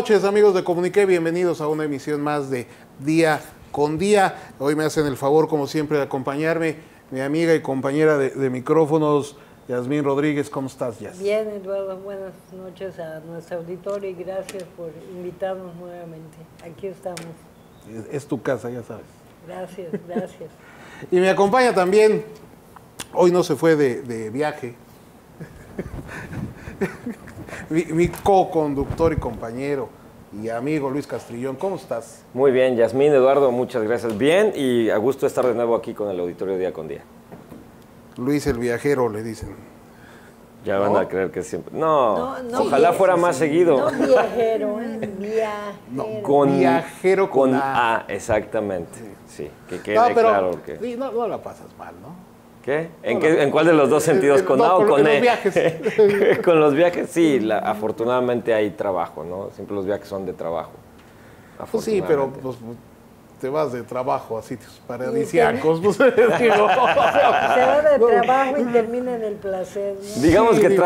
noches, amigos de Comuniqué, bienvenidos a una emisión más de Día con Día. Hoy me hacen el favor, como siempre, de acompañarme mi amiga y compañera de micrófonos, Yasmín Rodríguez. ¿Cómo estás, Yas? Bien, Eduardo, buenas noches a nuestro auditorio y gracias por invitarnos nuevamente. Aquí estamos. Es tu casa, ya sabes. Gracias, gracias. Y me acompaña también, hoy no se fue de viaje, mi co-conductor y compañero y amigo Luis Castrillón. ¿Cómo estás? Muy bien, Yasmín, Eduardo, muchas gracias. Bien, y a gusto estar de nuevo aquí con el auditorio Día con Día. Luis el viajero, le dicen. Ya van a creer que siempre... No, No, ojalá fuera más seguido. No viajero, viajero. No, viajero con A. Exactamente. Sí, que quede No, pero claro que... sí, no la pasas mal, ¿no? ¿Qué? ¿En cuál de los dos sentidos? ¿Con No, A o con E? los viajes. Con los viajes, sí, afortunadamente hay trabajo, ¿no? Siempre los viajes son de trabajo. Pues sí, pero pues, te vas de trabajo a sitios paradisíacos. Pues, digo, Se va de trabajo y termina en el placer, ¿no? Digamos Sí, que digo,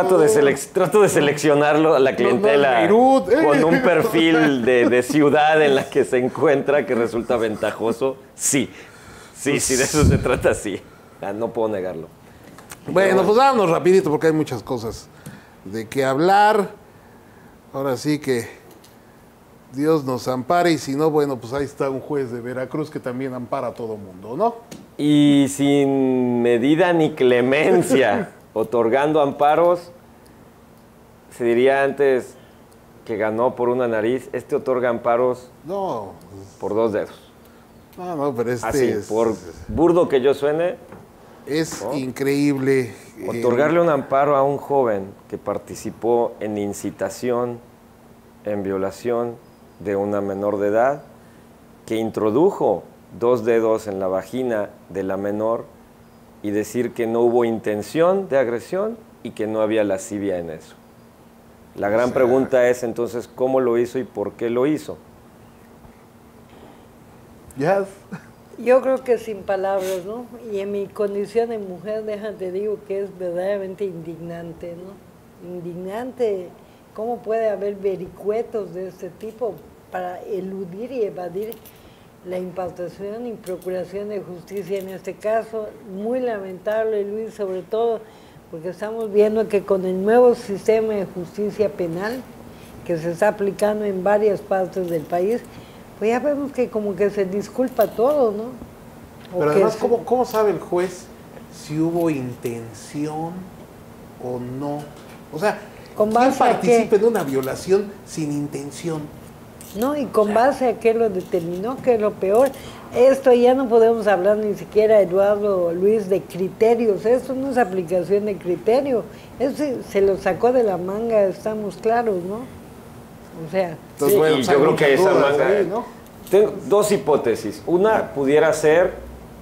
trato de seleccionarlo a la clientela Beirut, con un perfil de ciudad en la que se encuentra que resulta ventajoso. Sí, de eso se trata, sí. No puedo negarlo. Bueno, pues vámonos rapidito porque hay muchas cosas de qué hablar. Ahora sí que Dios nos ampare y si no, bueno, pues ahí está un juez de Veracruz que también ampara a todo mundo, ¿no? Y sin medida ni clemencia, otorgando amparos, se diría antes que ganó por una nariz, otorga amparos No, por 2 dedos. no, pero Así, por burdo que yo suene, es ¿no? Increíble. Otorgarle un amparo a un joven que participó en incitación, en violación de una menor de edad, que introdujo 2 dedos en la vagina de la menor y decir que no hubo intención de agresión y que no había lascivia en eso. La gran pregunta es entonces cómo lo hizo y por qué lo hizo. Ya. Yo creo que sin palabras, ¿no? Y en mi condición de mujer, déjate digo que es verdaderamente indignante, ¿no? Indignante, ¿cómo puede haber vericuetos de este tipo para eludir y evadir la impartición y procuración de justicia en este caso? Muy lamentable, Luis, sobre todo porque estamos viendo que con el nuevo sistema de justicia penal que se está aplicando en varias partes del país, pues ya vemos que como que se disculpa todo, ¿no? Pero además, ¿cómo sabe el juez si hubo intención o no? O sea, ¿quién participa en una violación sin intención? No, y con base a qué lo determinó, que es lo peor. Esto ya no podemos hablar ni siquiera, Eduardo, Luis, de criterios. Esto no es aplicación de criterio. Eso se lo sacó de la manga, estamos claros, ¿no? O sea... Entonces, Sí, bueno, y yo creo que esa manga... ahí, ¿no? Tengo 2 hipótesis. Una pudiera ser,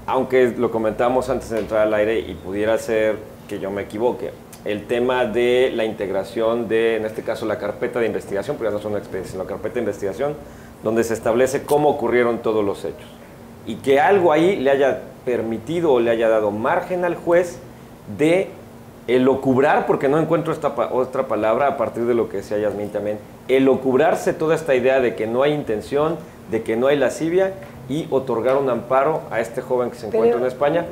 aunque lo comentamos antes de entrar al aire, y pudiera ser que yo me equivoque, el tema de la integración de, en este caso, la carpeta de investigación, porque ya no son una expedición, la carpeta de investigación, donde se establece cómo ocurrieron todos los hechos. Y que algo ahí le haya permitido o le haya dado margen al juez de elocubrar, porque no encuentro otra palabra a partir de lo que decía Yasmín también, elocubrarse toda esta idea de que no hay intención, de que no hay lascivia y otorgar un amparo a este joven que se encuentra en España,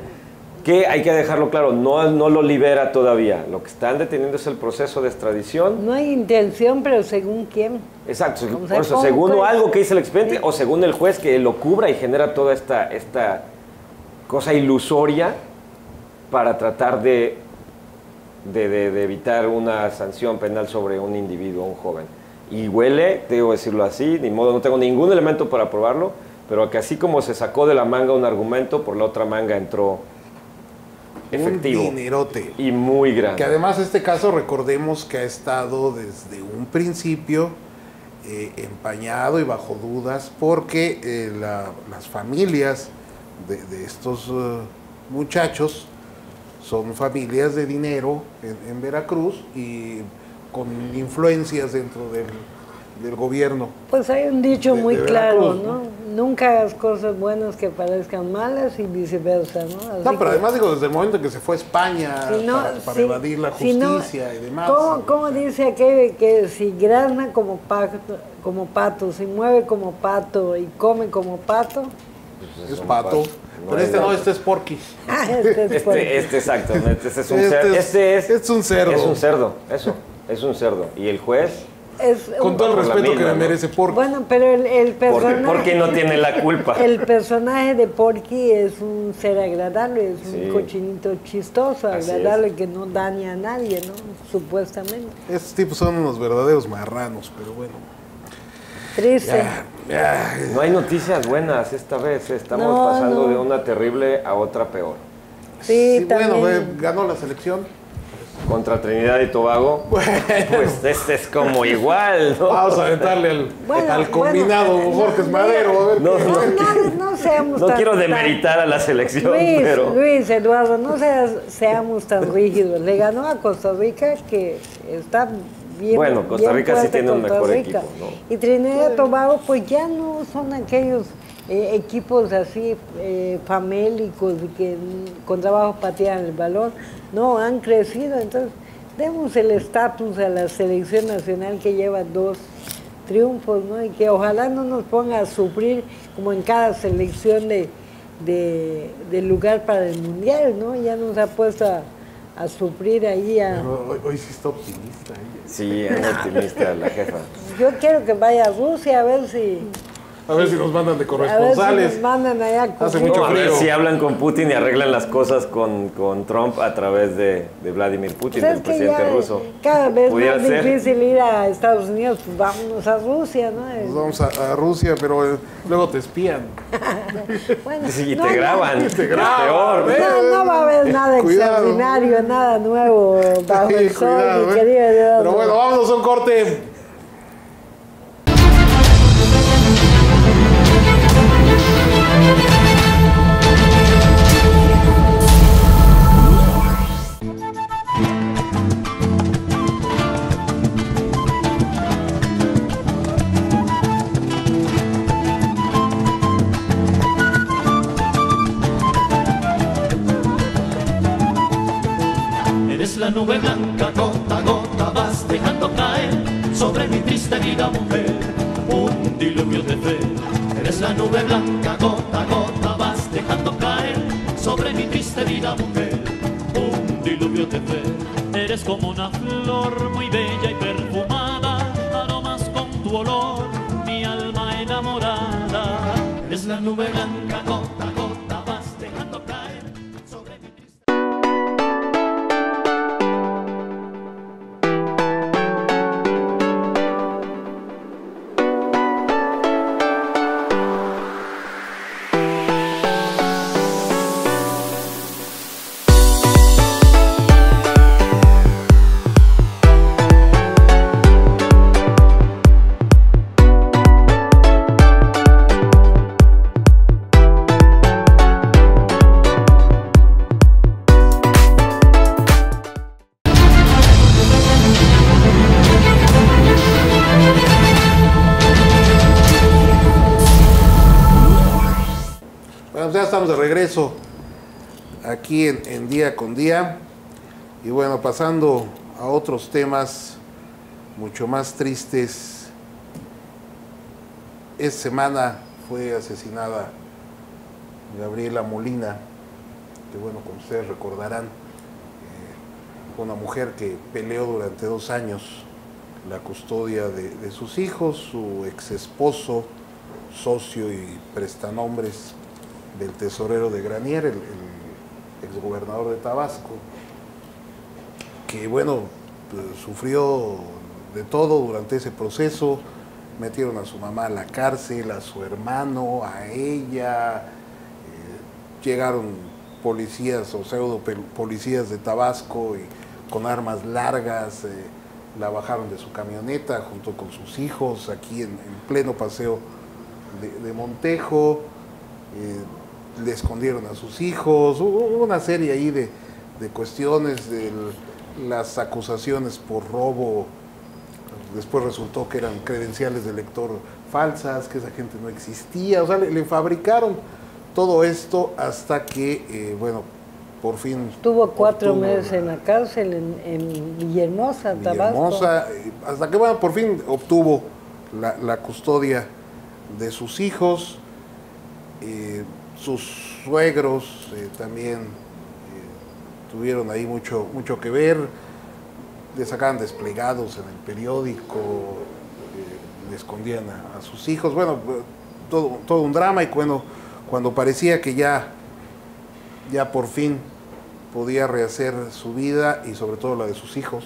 que hay que dejarlo claro, no lo libera todavía. Lo que están deteniendo es el proceso de extradición. No hay intención, pero ¿según quién? Exacto, O por sea, eso, según ¿cómo algo puede que dice el expediente ser? o según el juez que lo cubra y genera toda esta cosa ilusoria para tratar de evitar una sanción penal sobre un individuo, un joven. Y huele, debo decirlo así, ni modo, no tengo ningún elemento para probarlo, pero que así como se sacó de la manga un argumento, por la otra manga entró efectivo. Un dinerote. Y muy grande. Que además este caso, recordemos que ha estado desde un principio empañado y bajo dudas, porque las familias de estos muchachos son familias de dinero en Veracruz y con influencias dentro del gobierno. Pues hay un dicho muy de claro, Veracruz, ¿no? nunca hagas cosas buenas que parezcan malas y viceversa, ¿no? Así No, pero que, además digo, desde el momento que se fue a España si no, para si- evadir la si no, justicia y demás. ¿cómo dice aquel que si grazna como pato, si mueve como pato y come como pato? Es pato. Pero este no, este es Porky. Este es fuerte. Exactamente, este es un Es un cerdo. Es un cerdo, eso, es un cerdo. Y el juez, Con todo el Por la respeto que misma, me ¿no? merece Porky. Bueno, pero el personaje... porque no tiene la culpa. El personaje de Porky es un ser agradable, es Sí. un cochinito chistoso, Así agradable, es. que no daña a nadie, ¿no? Supuestamente. Estos tipos son unos verdaderos marranos, pero bueno. Triste. Ya, No hay noticias buenas esta vez, estamos No, pasando no. de una terrible a otra peor. Sí, sí, bueno, también. ganó la selección. Contra Trinidad y Tobago, pues este es como igual, ¿no? Vamos a aventarle al Bueno, combinado bueno, Jorge no, Madero. A ver no, qué- No seamos No tan... quiero tan- demeritar a la selección, pero... Luis Eduardo, no seamos tan rígidos. Le ganó a Costa Rica, que está bien. Bueno, Costa bien Rica sí fuerte tiene un Costa mejor Rica. equipo, ¿no? Y Trinidad y Tobago, pues ya no son aquellos equipos así famélicos que con trabajo patean el balón. No, han crecido. Entonces, demos el estatus a la selección nacional que lleva 2 triunfos, ¿no? Y que ojalá no nos ponga a sufrir como en cada selección del lugar para el mundial, ¿no? Ya nos ha puesto a sufrir ahí Pero hoy sí está optimista. Sí, es optimista la jefa. Yo quiero que vaya a Rusia a ver si A ver si nos mandan de nos corresponsales. mandan allá a Hace cumplir. mucho No, a ver frío. si hablan con Putin y arreglan las cosas con Trump a través de Vladimir Putin, Pues del es que presidente ya ruso. cada vez Pudiera más ser. difícil ir a Estados Unidos, pues vámonos a Rusia, ¿no? Nos vamos a Rusia, pero luego te espían. Bueno, Sí, no, te graban. Te graban, Peor. ¿ves? No va a haber nada Cuidado. extraordinario, nada nuevo bajo Sí, el sol, cuidado, mi ¿eh? querido Eduardo. Pero bueno, vámonos a un corte. Eres la nube blanca, gota a gota vas dejando caer sobre mi triste vida, mujer, un diluvio de fe. Eres la nube blanca, gota a gota vas dejando caer sobre mi triste vida, mujer, un diluvio de fe. Eres como una flor muy bella y perfumada, aromas con tu olor, mi alma enamorada. Eres la nube blanca, gota a gota vas dejando caer sobre mi triste. Bueno, ya estamos de regreso aquí en Día con Día. Y bueno, pasando a otros temas mucho más tristes. Esta semana fue asesinada Gabriela Molina, que bueno, como ustedes recordarán, fue una mujer que peleó durante 2 años la custodia de sus hijos, su ex esposo, socio y prestanombres del tesorero de Granier, el exgobernador de Tabasco, que bueno, pues, sufrió de todo durante ese proceso. Metieron a su mamá a la cárcel, a su hermano, a ella, llegaron policías o pseudo policías de Tabasco y con armas largas, la bajaron de su camioneta junto con sus hijos aquí en pleno paseo de Montejo. Le escondieron a sus hijos, hubo una serie ahí de cuestiones, de las acusaciones por robo, después resultó que eran credenciales de lector falsas, que esa gente no existía, o sea, le fabricaron todo esto hasta que, bueno, por fin... Estuvo 4 meses en la cárcel en Villahermosa, Tabasco. Hasta que, bueno, por fin obtuvo la custodia de sus hijos, sus suegros también tuvieron ahí mucho que ver, le sacaban desplegados en el periódico, le escondían a sus hijos, bueno, todo un drama. Y cuando parecía que ya por fin podía rehacer su vida y sobre todo la de sus hijos,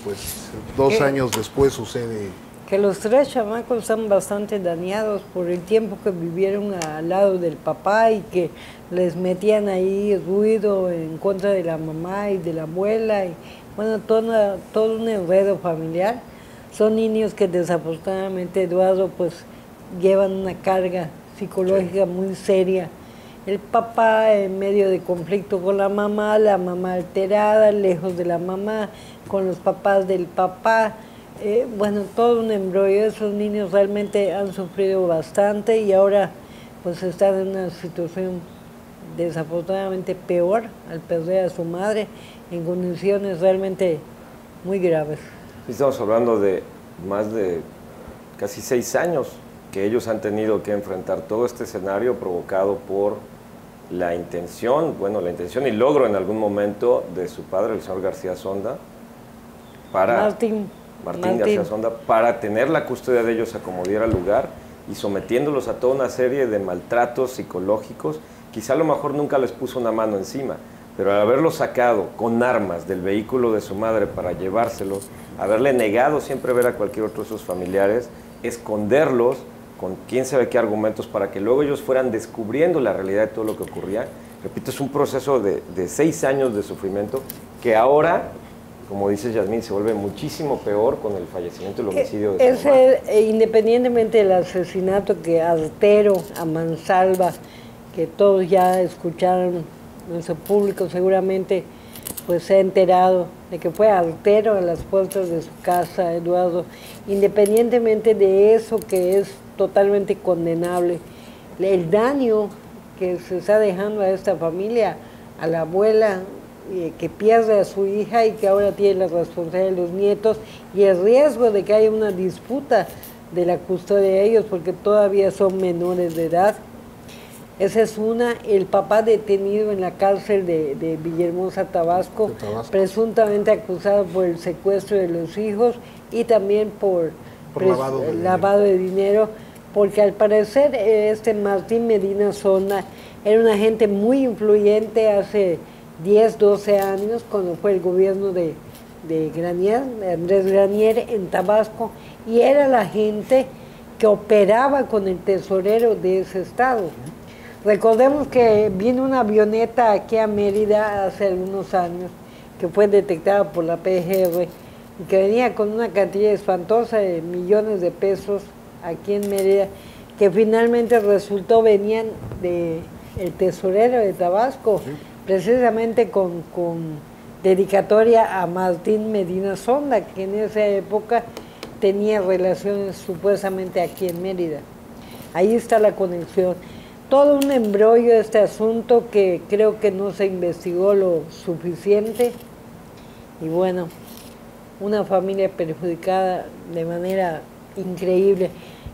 pues 2 años después sucede... Que los 3 chamacos están bastante dañados por el tiempo que vivieron al lado del papá y que les metían ahí ruido en contra de la mamá y de la abuela, y bueno, todo un enredo familiar. Son niños que desafortunadamente, Eduardo, pues llevan una carga psicológica muy seria. El papá en medio de conflicto con la mamá alterada, lejos de la mamá, con los papás del papá. Bueno, todo un embrollo. Esos niños realmente han sufrido bastante y ahora pues están en una situación desafortunadamente peor al perder a su madre en condiciones realmente muy graves. Estamos hablando de más de casi 6 años que ellos han tenido que enfrentar todo este escenario provocado por la intención y logro en algún momento de su padre, el señor García Sonda, Martín García Sonda, para tener la custodia de ellos a como diera lugar y sometiéndolos a toda una serie de maltratos psicológicos. Quizá a lo mejor nunca les puso una mano encima, pero al haberlos sacado con armas del vehículo de su madre para llevárselos, haberle negado siempre ver a cualquier otro de sus familiares, esconderlos con quién sabe qué argumentos para que luego ellos fueran descubriendo la realidad de todo lo que ocurría. Repito, es un proceso de 6 años de sufrimiento que ahora, como dice Yasmín, se vuelve muchísimo peor con el fallecimiento y el homicidio de su mamá. Independientemente del asesinato que artero a mansalva, que todos ya escucharon, nuestro público seguramente pues se ha enterado de que fue artero a las puertas de su casa, Eduardo. Independientemente de eso, que es totalmente condenable, el daño que se está dejando a esta familia, a la abuela que pierde a su hija y que ahora tiene la responsabilidad de los nietos, y el riesgo de que haya una disputa de la custodia de ellos porque todavía son menores de edad. Esa es una. El papá detenido en la cárcel de Villahermosa, Tabasco, presuntamente acusado por el secuestro de los hijos y también por lavado de dinero, porque al parecer Martín Medina Sonda era un agente muy influyente hace 10, 12 años, cuando fue el gobierno de Andrés Granier en Tabasco, y era la gente que operaba con el tesorero de ese estado. Recordemos que vino una avioneta aquí a Mérida hace algunos años, que fue detectada por la PGR, y que venía con una cantidad espantosa de millones de pesos aquí en Mérida, que finalmente venían del tesorero de Tabasco, sí, precisamente con dedicatoria a Martín Medina Sonda, que en esa época tenía relaciones supuestamente aquí en Mérida. Ahí está la conexión. Todo un embrollo este asunto que creo que no se investigó lo suficiente, y bueno, una familia perjudicada de manera increíble.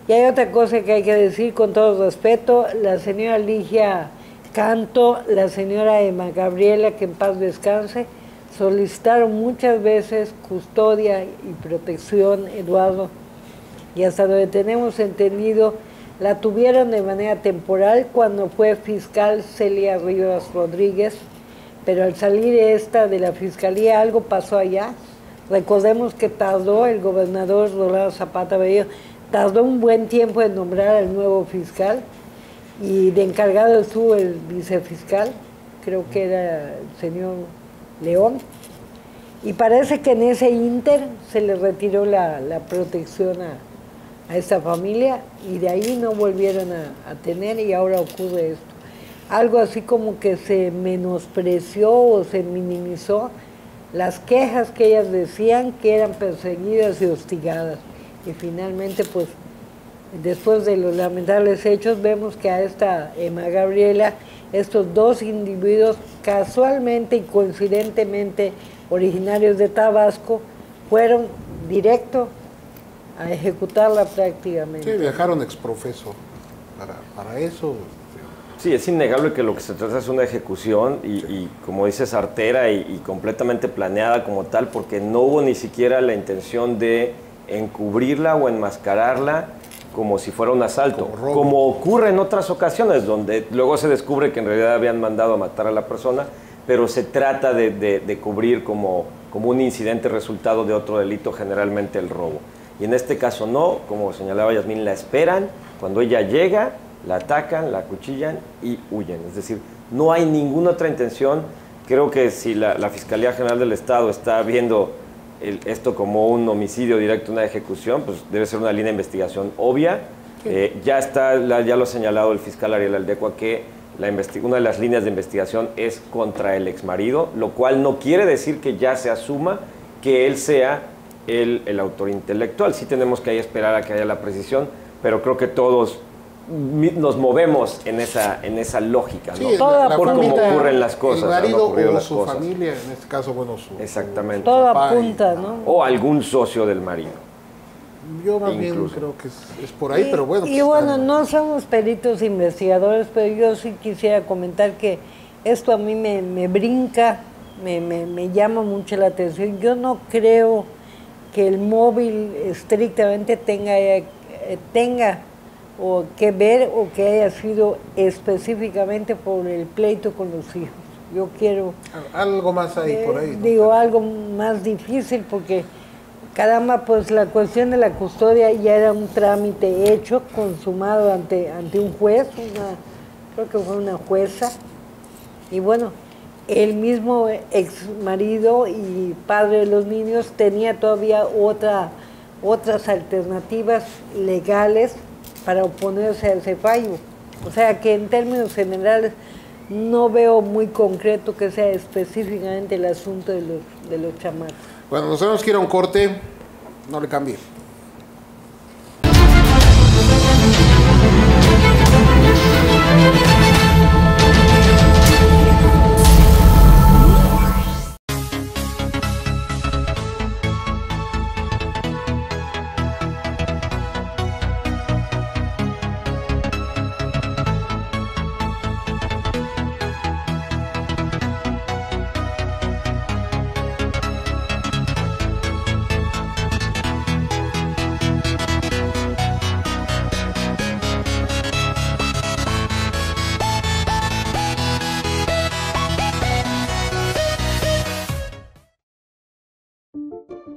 Y hay otra cosa que hay que decir con todo respeto: la señora Ligia Canto, la señora Emma Gabriela, que en paz descanse, solicitaron muchas veces custodia y protección, Eduardo, y hasta donde tenemos entendido, la tuvieron de manera temporal cuando fue fiscal Celia Rivas Rodríguez, pero al salir de la fiscalía algo pasó allá. Recordemos que tardó el gobernador Rolando Zapata Bello, tardó un buen tiempo en nombrar al nuevo fiscal, y de encargado estuvo el vicefiscal, creo que era el señor León, y parece que en ese ínter se le retiró la protección a esta familia, y de ahí no volvieron a tener, y ahora ocurre esto. Algo así como que se menospreció o se minimizó las quejas que ellas decían que eran perseguidas y hostigadas. y finalmente pues después de los lamentables hechos vemos que a esta Emma Gabriela, estos dos individuos casualmente y coincidentemente originarios de Tabasco, fueron directo a ejecutarla prácticamente. Sí, viajaron exprofeso para eso. Sí, es innegable que lo que se trata es una ejecución y como dices, artera y completamente planeada como tal, porque no hubo ni siquiera la intención de encubrirla o enmascararla como si fuera un asalto, como ocurre en otras ocasiones, donde luego se descubre que en realidad habían mandado a matar a la persona, pero se trata de cubrir como un incidente resultado de otro delito, generalmente el robo. Y en este caso no, como señalaba Yasmín, la esperan, cuando ella llega, la atacan, la acuchillan y huyen. Es decir, no hay ninguna otra intención. Creo que si la Fiscalía General del Estado está viendo esto como un homicidio directo, una ejecución, pues debe ser una línea de investigación obvia. Sí. Ya lo ha señalado el fiscal Ariel Aldecua que una de las líneas de investigación es contra el exmarido, lo cual no quiere decir que ya se asuma que él sea el autor intelectual. Sí tenemos que ahí esperar a que haya la precisión, pero creo que todos nos movemos en esa lógica, ¿no? Sí, por cómo ocurren las cosas. El marido o su familia, en este caso, bueno, exactamente. Todo apunta, ¿no? O algún socio del marido. Yo más bien creo que es por ahí, pero bueno. Y bueno, no somos peritos investigadores, pero yo sí quisiera comentar que esto a mí me brinca, me llama mucho la atención. Yo no creo que el móvil estrictamente tenga o que ver o que haya sido específicamente por el pleito con los hijos. Yo quiero... Algo más ahí por ahí, ¿no? Digo, algo más difícil porque, caramba, pues la cuestión de la custodia ya era un trámite hecho, consumado ante un juez, creo que fue una jueza, y bueno, el mismo ex marido y padre de los niños tenía todavía otras alternativas legales para oponerse a ese fallo. O sea que en términos generales no veo muy concreto que sea específicamente el asunto de los chamacos. Bueno, nos tenemos que ir a un corte, no le cambie.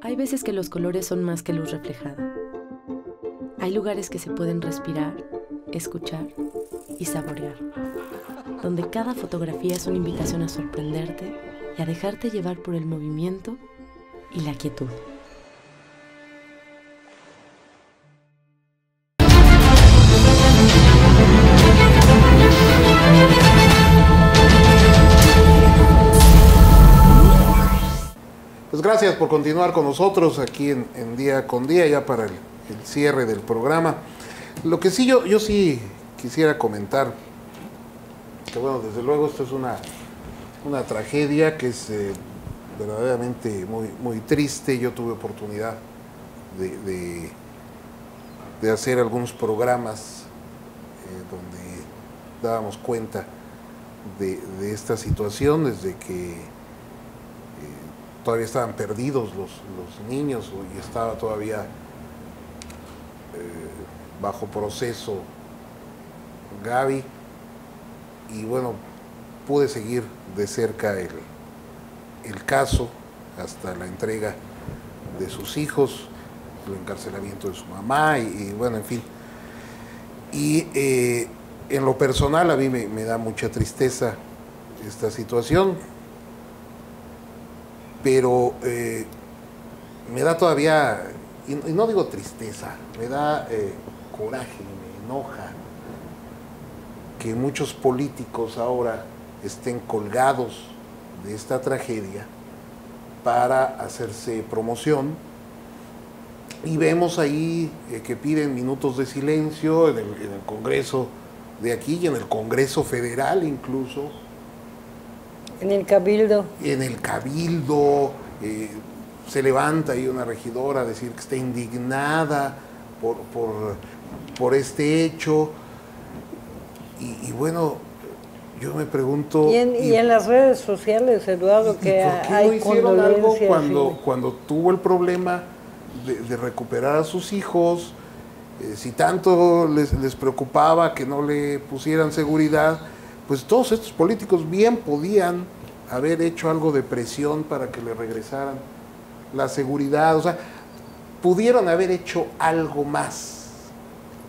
Hay veces que los colores son más que luz reflejada. Hay lugares que se pueden respirar, escuchar y saborear, donde cada fotografía es una invitación a sorprenderte y a dejarte llevar por el movimiento y la quietud. Pues gracias por continuar con nosotros aquí en Día con Día, ya para el cierre del programa. Lo que sí yo sí quisiera comentar, que bueno, desde luego esto es una tragedia que es verdaderamente muy triste. Yo tuve oportunidad de hacer algunos programas donde dábamos cuenta de esta situación, desde que todavía estaban perdidos los niños y estaba todavía bajo proceso Gaby, y bueno, pude seguir de cerca el caso hasta la entrega de sus hijos, el encarcelamiento de su mamá y bueno, en fin. Y en lo personal a mí me da mucha tristeza esta situación, pero me da todavía, y no digo tristeza, me da coraje, me enoja que muchos políticos ahora estén colgados de esta tragedia para hacerse promoción Y vemos ahí que piden minutos de silencio en el Congreso de aquí y en el Congreso Federal incluso. En el Cabildo. En el Cabildo se levanta ahí una regidora a decir que está indignada por este hecho. Y bueno, yo me pregunto... Y en las redes sociales, Eduardo, que ¿por qué hay no hicieron algo condolencias cuando tuvo el problema de recuperar a sus hijos? Si tanto les preocupaba que no le pusieran seguridad, pues todos estos políticos bien podían haber hecho algo de presión para que le regresaran la seguridad. O sea, pudieron haber hecho algo más.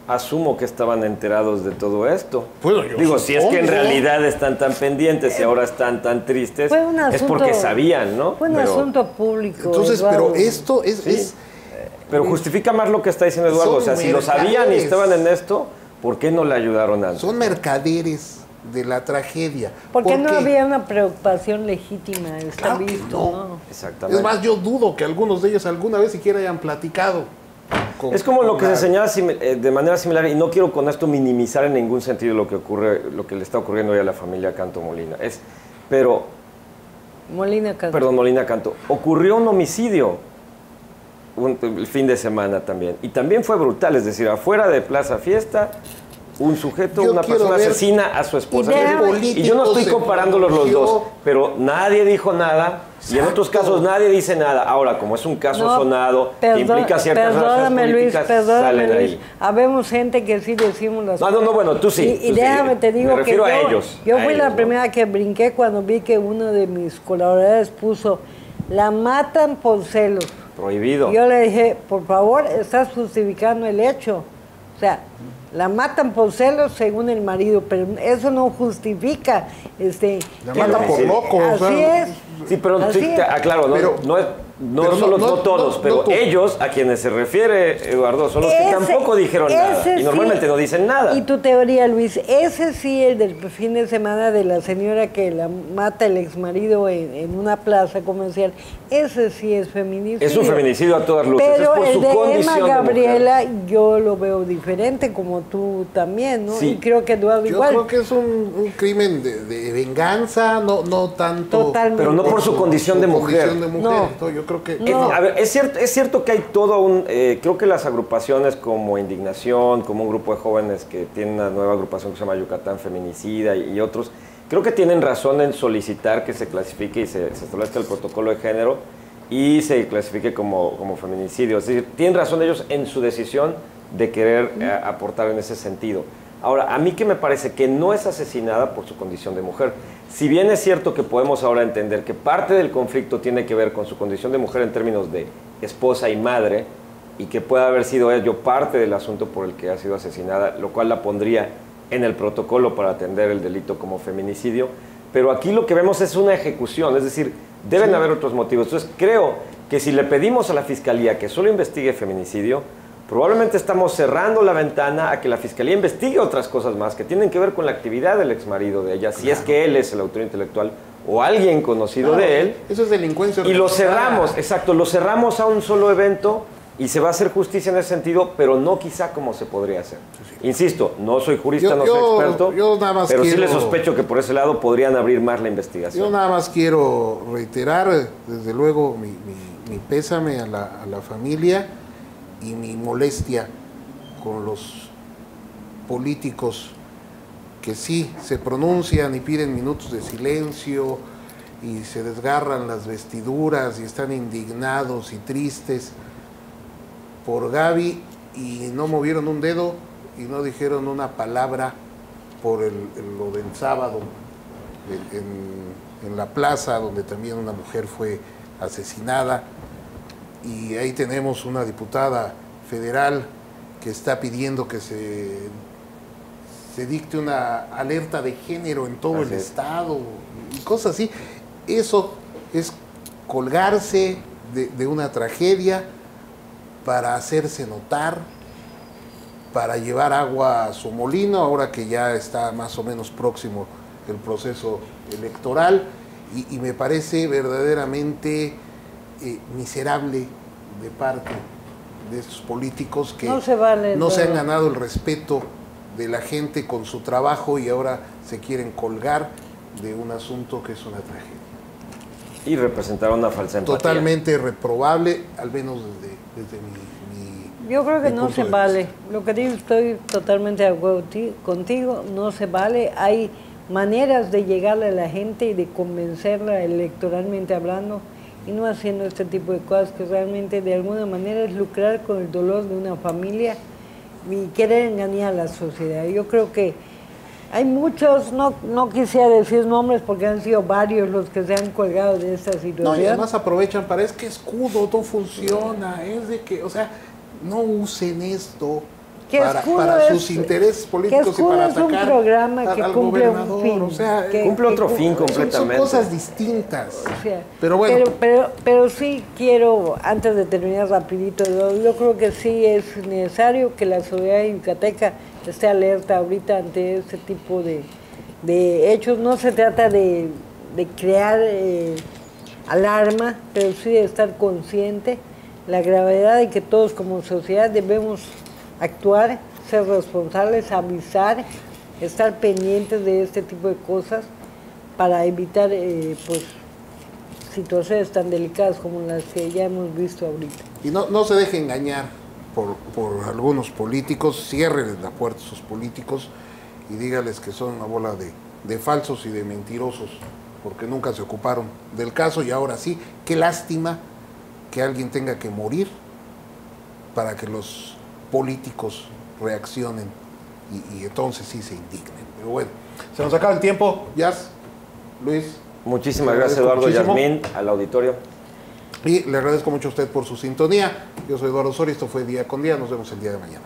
Asumo que estaban enterados de todo esto. Bueno, yo digo, si es que en supongo. realidad están tan pendientes y ahora están tan tristes, Fue un es asunto- porque sabían, ¿no? Fue un asunto público. Entonces, Eduardo. pero esto es... Sí. es Pero justifica más lo que está diciendo Eduardo. O sea, si lo sabían y mercaderes. estaban en esto, ¿por qué no le ayudaron antes? son mercaderes de la tragedia. Porque ¿Por no qué? había una preocupación legítima, está Claro que visto, no. ¿no? Exactamente. Es más, yo dudo que algunos de ellos alguna vez siquiera hayan platicado. Es como lo que se la- señala de manera similar, y no quiero con esto minimizar en ningún sentido lo que ocurre, lo que le está ocurriendo hoy a la familia Canto Molina. Pero, Molina Canto. perdón, Molina Canto, ocurrió un homicidio el fin de semana también, y también fue brutal, es decir, afuera de Plaza Fiesta, un sujeto, Yo una quiero persona ver- asesina a su esposa. Y déjame- Y yo no estoy comparándolos los dos, pero nadie dijo nada. Y en otros Exacto. casos nadie dice nada. Ahora, como es un caso No, sonado, que perdón- implica ciertas perdóname, relaciones Luis, políticas, perdóname, salen Luis. ahí. Habemos gente que sí decimos las No, bueno, tú sí. Y tú sí. déjame, te digo Me que refiero a ellos. yo a fui ellos, la ¿no? primera que brinqué cuando vi que uno de mis colaboradores puso, la matan por celos. Prohibido. Y yo le dije, por favor, estás justificando el hecho. O sea, la matan por celos según el marido, pero eso no justifica La que matan por loco, o Así sea, es. Sí, pero Así sí, es. aclaro, no, Pero- no pero solo no- no todos, no pero tú. ellos a quienes se refiere Eduardo son los que Ese- tampoco dijeron nada. ese Y normalmente sí. no dicen nada. Y tu teoría, Luis, ese sí, el del fin de semana de la señora que la mata el exmarido en una plaza comercial, ese sí es feminicidio. Es un feminicidio a todas luces. Pero es por el su de condición Emma de Gabriela yo lo veo diferente, como tú también, ¿no? Sí. Y creo que Eduardo Yo igual. creo que es un crimen de venganza, no tanto... Totalmente. Pero no por su condición de mujer. condición de mujer. No. Entonces, yo creo que... No. A ver, es cierto que hay todo un... creo que las agrupaciones como Indignación, como un grupo de jóvenes que tienen una nueva agrupación que se llama Yucatán Feminicida y otros, creo que tienen razón en solicitar que se clasifique y se establezca el protocolo de género y se clasifique como feminicidio. Es decir, tienen razón ellos en su decisión de querer aportar en ese sentido. Ahora, a mí que me parece que no es asesinada por su condición de mujer. Si bien es cierto que podemos ahora entender que parte del conflicto tiene que ver con su condición de mujer en términos de esposa y madre, y que pueda haber sido ello parte del asunto por el que ha sido asesinada, lo cual la pondría en el protocolo para atender el delito como feminicidio, pero aquí lo que vemos es una ejecución, es decir, deben haber otros motivos. Entonces creo que si le pedimos a la Fiscalía que solo investigue feminicidio, probablemente estamos cerrando la ventana a que la Fiscalía investigue otras cosas más que tienen que ver con la actividad del exmarido de ella, si es que él es el autor intelectual o alguien conocido de él. Eso es delincuencia Y lo organizada. cerramos, exacto, lo cerramos a un solo evento y se va a hacer justicia en ese sentido, pero no quizá como se podría hacer. Insisto, no soy jurista, no soy experto, yo nada más pero sí quiero- le sospecho que por ese lado podrían abrir más la investigación. Yo nada más quiero reiterar, desde luego, mi pésame a la familia y mi molestia con los políticos que sí se pronuncian y piden minutos de silencio y se desgarran las vestiduras y están indignados y tristes por Gaby y no movieron un dedo y no dijeron una palabra por lo del sábado en la plaza donde también una mujer fue asesinada. Y ahí tenemos una diputada federal que está pidiendo que se dicte una alerta de género en todo el Así es. estado y cosas así. Eso es colgarse de una tragedia para hacerse notar, para llevar agua a su molino, ahora que ya está más o menos próximo el proceso electoral, y me parece verdaderamente miserable de parte de estos políticos que no se vale, no se han ganado el respeto de la gente con su trabajo y ahora se quieren colgar de un asunto que es una tragedia. Y representar una falsa empatía. Totalmente reprobable, al menos desde mi Yo creo que mi no punto se de vale. vista. Lo que digo, estoy totalmente de acuerdo contigo, no se vale. Hay maneras de llegarle a la gente y de convencerla electoralmente hablando y no haciendo este tipo de cosas que realmente de alguna manera es lucrar con el dolor de una familia y querer engañar a la sociedad. Yo creo que hay muchos, no quisiera decir nombres porque han sido varios los que se han colgado de esta situación. No, y además aprovechan para, es que escudo no funciona, es de que, o sea, no usen esto para sus intereses políticos y para atacar es un programa que al cumple gobernador, un fin. o sea, cumple otro fin completamente. Son cosas distintas. O sea, pero bueno. Pero sí quiero, antes de terminar rapidito, yo creo que sí es necesario que la sociedad yucateca esté alerta ahorita ante este tipo de hechos. No se trata de crear alarma, pero sí de estar consciente la gravedad de que todos como sociedad debemos actuar, ser responsables, avisar, estar pendientes de este tipo de cosas para evitar pues, situaciones tan delicadas como las que ya hemos visto ahorita. Y no se deje engañar por algunos políticos, ciérrenles la puerta a sus políticos y dígales que son una bola de falsos y de mentirosos, porque nunca se ocuparon del caso y ahora sí, qué lástima que alguien tenga que morir para que los políticos reaccionen y entonces sí se indignen. Pero bueno, se nos acaba el tiempo. Jazz, Luis. Muchísimas gracias, Eduardo, muchísimo. Yasmín, al auditorio. Y le agradezco mucho a usted por su sintonía. Yo soy Eduardo Soria, esto fue Día con Día. Nos vemos el día de mañana.